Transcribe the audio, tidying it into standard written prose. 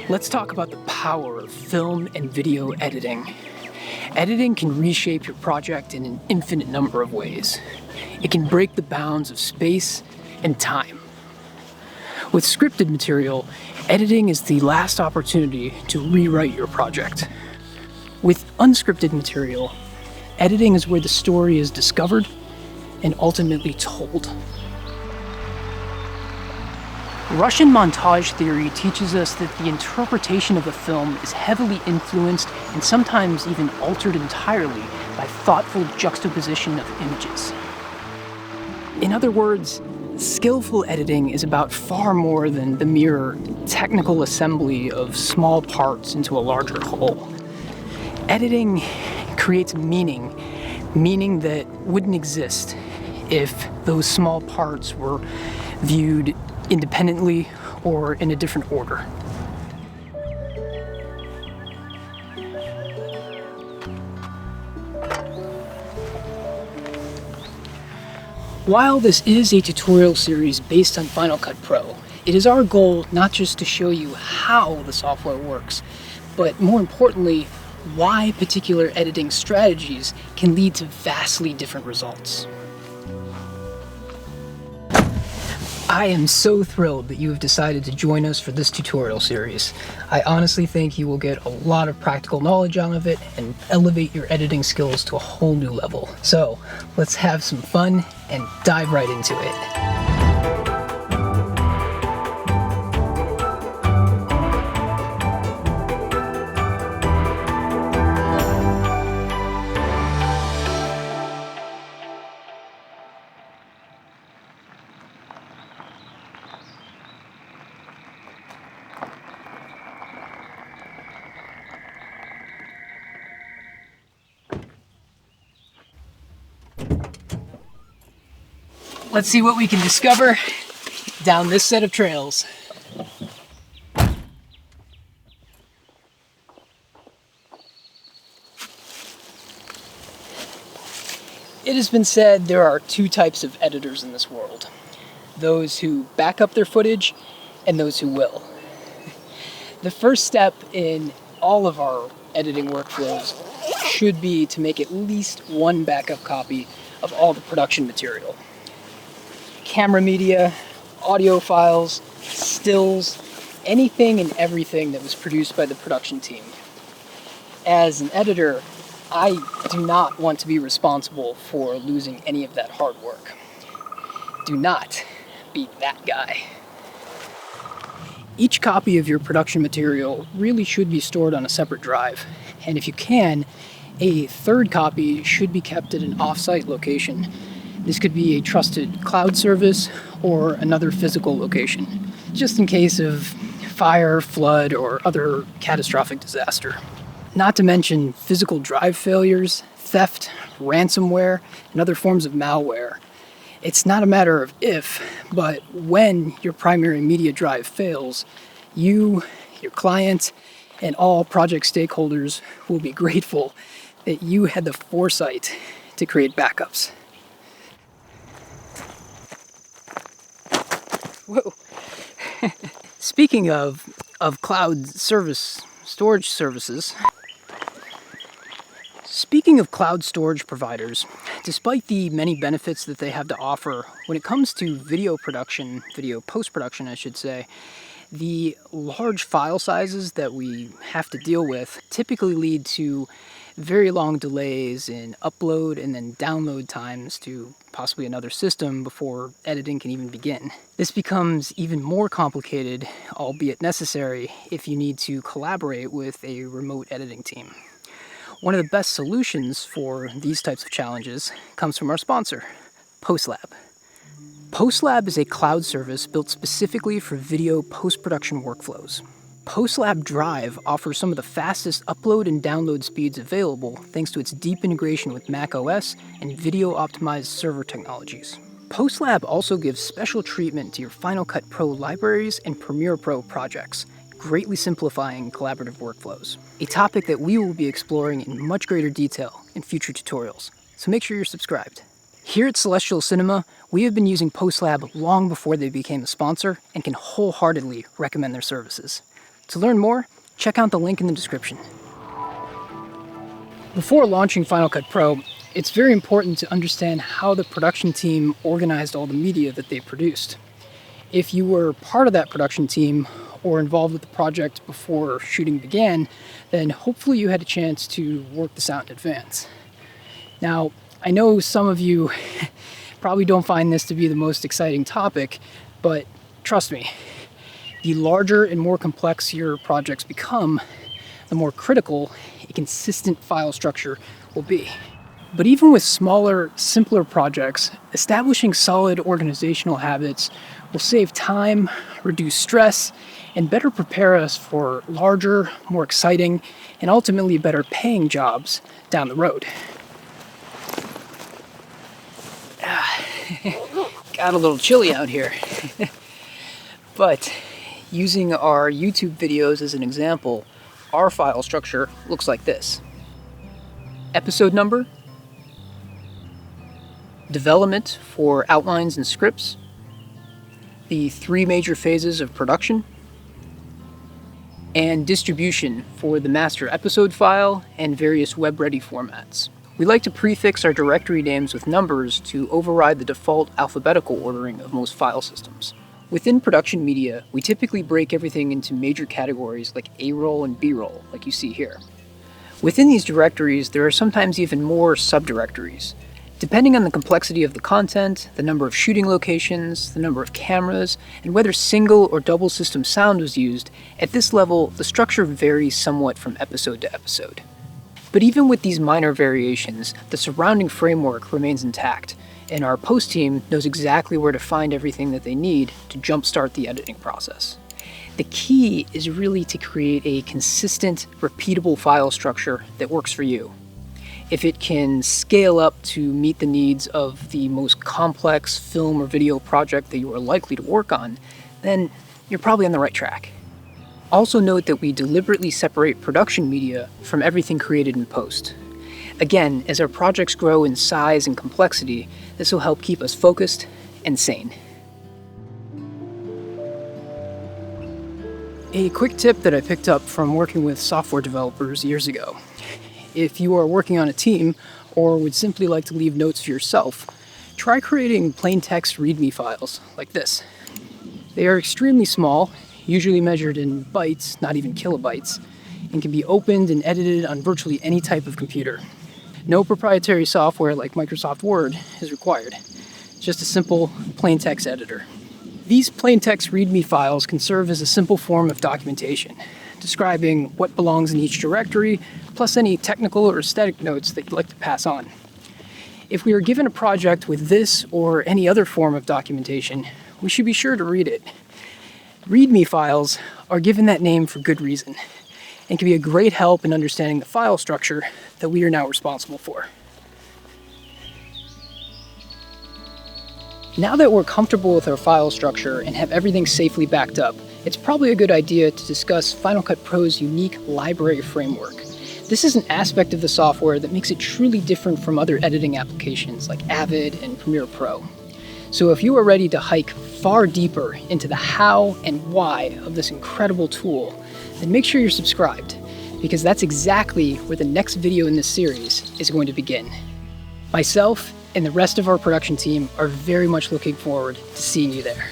Let's talk about the power of film and video editing. Editing can reshape your project in an infinite number of ways. It can break the bounds of space and time. With scripted material, editing is the last opportunity to rewrite your project. With unscripted material, editing is where the story is discovered and ultimately told. Russian montage theory teaches us that the interpretation of a film is heavily influenced and sometimes even altered entirely by thoughtful juxtaposition of images. In other words, skillful editing is about far more than the mere technical assembly of small parts into a larger whole. Editing creates meaning that wouldn't exist if those small parts were viewed independently or in a different order. While this is a tutorial series based on Final Cut Pro, it is our goal not just to show you how the software works, but more importantly, why particular editing strategies can lead to vastly different results. I am so thrilled that you have decided to join us for this tutorial series. I honestly think you will get a lot of practical knowledge out of it and elevate your editing skills to a whole new level. So let's have some fun and dive right into it. Let's see what we can discover down this set of trails. It has been said there are two types of editors in this world. Those who back up their footage and those who will. The first step in all of our editing workflows should be to make at least one backup copy of all the production material. Camera media, audio files, stills, anything and everything that was produced by the production team. As an editor, I do not want to be responsible for losing any of that hard work. Do not be that guy. Each copy of your production material really should be stored on a separate drive, and if you can, a third copy should be kept at an off-site location. This could be a trusted cloud service or another physical location, just in case of fire, flood, or other catastrophic disaster. Not to mention physical drive failures, theft, ransomware, and other forms of malware. It's not a matter of if, but when your primary media drive fails, you, your client, and all project stakeholders will be grateful that you had the foresight to create backups. Whoa. Speaking of cloud storage services, speaking of cloud storage providers, despite the many benefits that they have to offer, when it comes to video production, video post-production I should say, the large file sizes that we have to deal with typically lead to very long delays in upload and then download times to possibly another system before editing can even begin. This becomes even more complicated, albeit necessary, if you need to collaborate with a remote editing team. One of the best solutions for these types of challenges comes from our sponsor, PostLab. PostLab is a cloud service built specifically for video post-production workflows. PostLab Drive offers some of the fastest upload and download speeds available thanks to its deep integration with macOS and video-optimized server technologies. PostLab also gives special treatment to your Final Cut Pro libraries and Premiere Pro projects, greatly simplifying collaborative workflows, a topic that we will be exploring in much greater detail in future tutorials, so make sure you're subscribed. Here at Celestial Cinema, we have been using PostLab long before they became a sponsor and can wholeheartedly recommend their services. To learn more, check out the link in the description. Before launching Final Cut Pro, it's very important to understand how the production team organized all the media that they produced. If you were part of that production team or involved with the project before shooting began, then hopefully you had a chance to work this out in advance. Now, I know some of you probably don't find this to be the most exciting topic, but trust me, the larger and more complex your projects become, the more critical a consistent file structure will be. But even with smaller, simpler projects, establishing solid organizational habits will save time, reduce stress, and better prepare us for larger, more exciting, and ultimately better paying jobs down the road. Got a little chilly out here. But using our YouTube videos as an example, our file structure looks like this. Episode number, development for outlines and scripts, the 3 major phases of production, and distribution for the master episode file and various web-ready formats. We like to prefix our directory names with numbers to override the default alphabetical ordering of most file systems. Within production media, we typically break everything into major categories like A-roll and B-roll, like you see here. Within these directories, there are sometimes even more subdirectories. Depending on the complexity of the content, the number of shooting locations, the number of cameras, and whether single or double system sound was used, at this level, the structure varies somewhat from episode to episode. But even with these minor variations, the surrounding framework remains intact, and our post team knows exactly where to find everything that they need to jumpstart the editing process. The key is really to create a consistent, repeatable file structure that works for you. If it can scale up to meet the needs of the most complex film or video project that you are likely to work on, then you're probably on the right track. Also note that we deliberately separate production media from everything created in post. Again, as our projects grow in size and complexity, this will help keep us focused and sane. A quick tip that I picked up from working with software developers years ago. If you are working on a team or would simply like to leave notes for yourself, try creating plain text readme files like this. They are extremely small, usually measured in bytes, not even kilobytes, and can be opened and edited on virtually any type of computer. No proprietary software like Microsoft Word is required, just a simple plain text editor. These plain text readme files can serve as a simple form of documentation, describing what belongs in each directory, plus any technical or aesthetic notes that you'd like to pass on. If we are given a project with this or any other form of documentation, we should be sure to read it. README files are given that name for good reason, and can be a great help in understanding the file structure that we are now responsible for. Now that we're comfortable with our file structure and have everything safely backed up, it's probably a good idea to discuss Final Cut Pro's unique library framework. This is an aspect of the software that makes it truly different from other editing applications like Avid and Premiere Pro. So if you are ready to hike far deeper into the how and why of this incredible tool, then make sure you're subscribed, because that's exactly where the next video in this series is going to begin. Myself and the rest of our production team are very much looking forward to seeing you there.